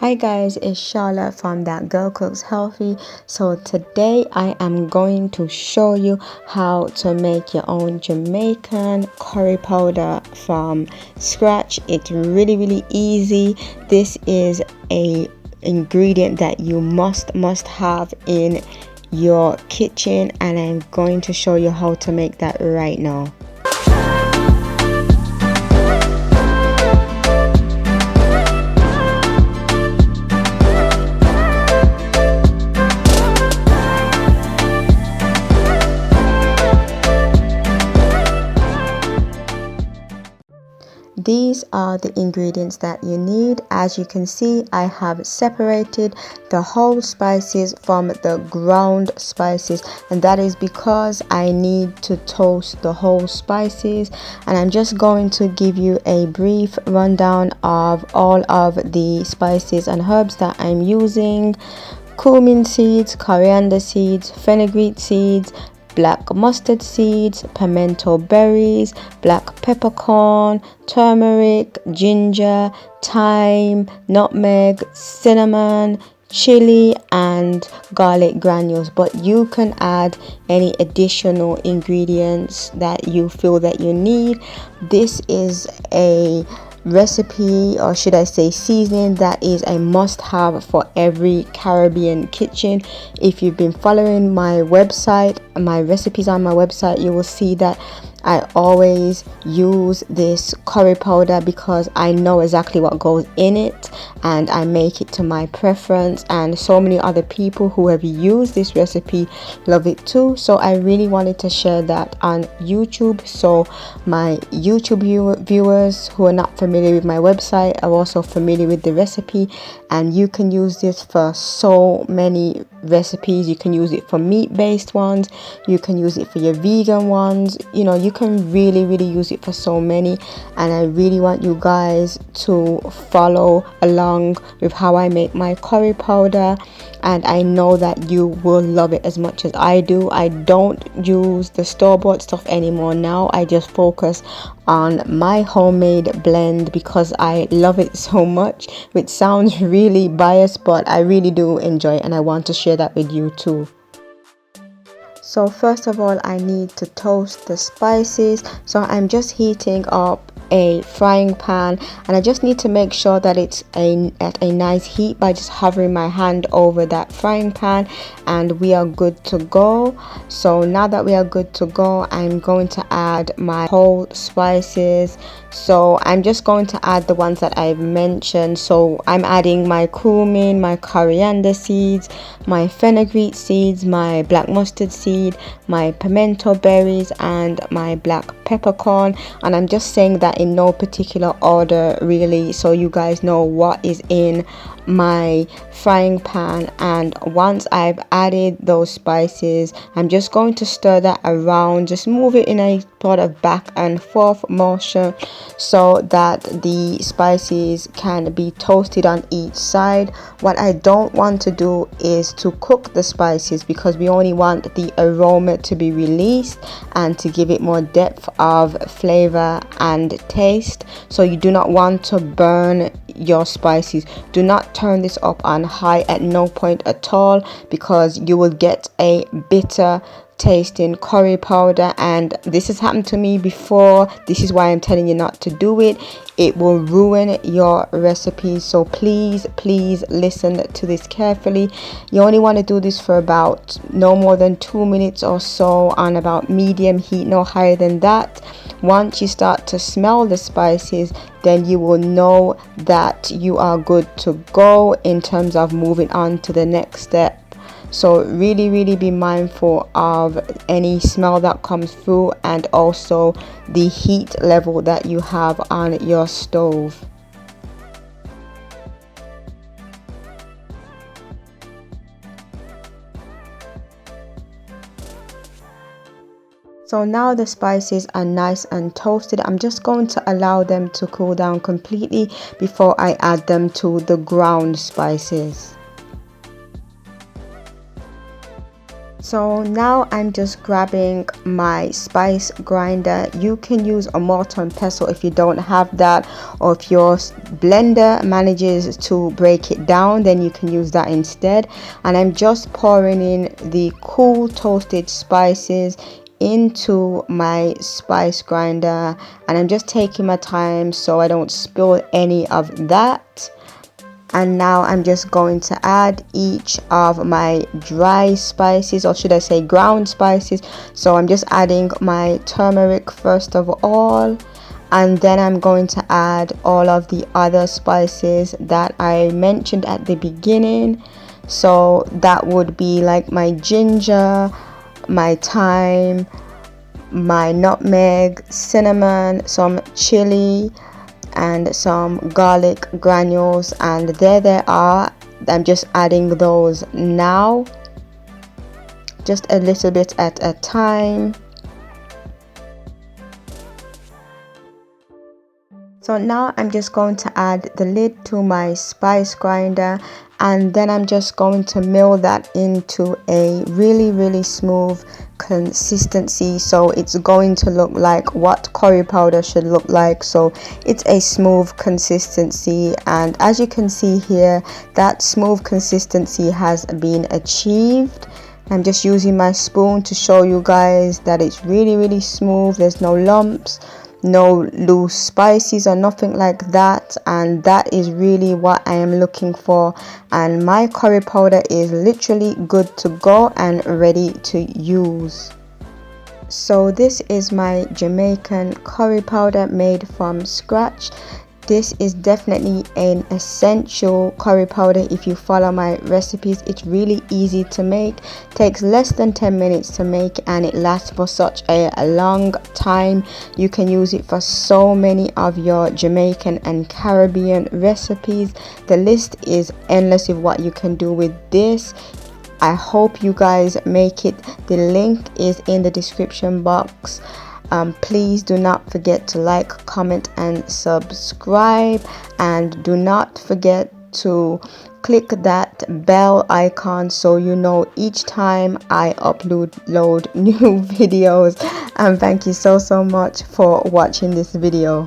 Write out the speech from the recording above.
Hi guys, it's Charla from That Girl Cooks Healthy. So today I am going to show you how to make your own Jamaican curry powder from scratch. It's really easy. This is a ingredient that you must have in your kitchen, and I'm going to show you how to make that right now. These are the ingredients that you need. As you can see, I have separated the whole spices from the ground spices, and that is because I need to toast the whole spices. And I'm just going to give you a brief rundown of all of the spices and herbs that I'm using: cumin seeds, coriander seeds, fenugreek seeds, black mustard seeds, pimento berries, black peppercorn, turmeric, ginger, thyme, nutmeg, cinnamon, chilli, and garlic granules. But you can add any additional ingredients that you feel that you need. This is a recipe, or should I say seasoning, that is a must-have for every Caribbean kitchen. If you've been following my website, my recipes on my website, you will see that I always use this curry powder because I know exactly what goes in it and I make it to my preference, and so many other people who have used this recipe love it too. So I really wanted to share that on YouTube, so my YouTube viewers who are not familiar with my website are also familiar with the recipe. And you can use this for so many recipes. You can use it for meat-based ones, you can use it for your vegan ones, you can really use it for so many. And I really want you guys to follow along with how I make my curry powder, and I know that you will love it as much as I do. I don't use the store-bought stuff anymore now. I just focus on my homemade blend because I love it so much, which sounds really biased, but I really do enjoy it and I want to share that with you too. So first of all, I need to toast the spices. So I'm just heating up a frying pan, and I just need to make sure that it's at a nice heat by just hovering my hand over that frying pan, and we are good to go. So now that we are good to go, I'm going to add my whole spices. So I'm just going to add the ones that I've mentioned. So I'm adding my cumin, my coriander seeds, my fenugreek seeds, my black mustard seed, my pimento berries, and my black peppercorn. And I'm just saying that in no particular order really, so you guys know what is in my frying pan. And once I've added those spices, I'm just going to stir that around, just move it in a sort of back and forth motion so that the spices can be toasted on each side. What I don't want to do is to cook the spices, because we only want the aroma to be released and to give it more depth of flavor and taste. So you do not want to burn your spices. Do not turn this up on high at no point at all, because you will get a bitter tasting curry powder, and this has happened to me before. This is why I'm telling you not to do it. It will ruin your recipe. So please listen to this carefully. You only want to do this for about no more than 2 minutes or so on about medium heat, no higher than that. Once you start to smell the spices, then you will know that you are good to go in terms of moving on to the next step. So really be mindful of any smell that comes through, and also the heat level that you have on your stove. So now the spices are nice and toasted. I'm just going to allow them to cool down completely before I add them to the ground spices. So now I'm just grabbing my spice grinder. You can use a mortar and pestle if you don't have that, or if your blender manages to break it down, then you can use that instead. And I'm just pouring in the cool toasted spices into my spice grinder, and I'm just taking my time so I don't spill any of that. And now I'm just going to add each of my dry spices, or should I say ground spices. So I'm just adding my turmeric first of all, and then I'm going to add all of the other spices that I mentioned at the beginning. So that would be like my ginger, my thyme, my nutmeg, cinnamon, some chilli, and some garlic granules, and there they are. I'm just adding those now, just a little bit at a time. So now I'm just going to add the lid to my spice grinder, and then I'm just going to mill that into a really smooth consistency. So it's going to look like what curry powder should look like. So it's a smooth consistency, and as you can see here, that smooth consistency has been achieved. I'm just using my spoon to show you guys that it's really smooth. There's no lumps, no loose spices or nothing like that, and that is really what I am looking for. And my curry powder is literally good to go and ready to use. So this is my Jamaican curry powder made from scratch. This is definitely an essential curry powder if you follow my recipes. It's really easy to make, takes less than 10 minutes to make, and it lasts for such a long time. You can use it for so many of your Jamaican and Caribbean recipes. The list is endless of what you can do with this. I hope you guys make it. The link is in the description box. Please do not forget to like, comment and subscribe, and do not forget to click that bell icon so you know each time I upload new videos. And thank you so much for watching this video.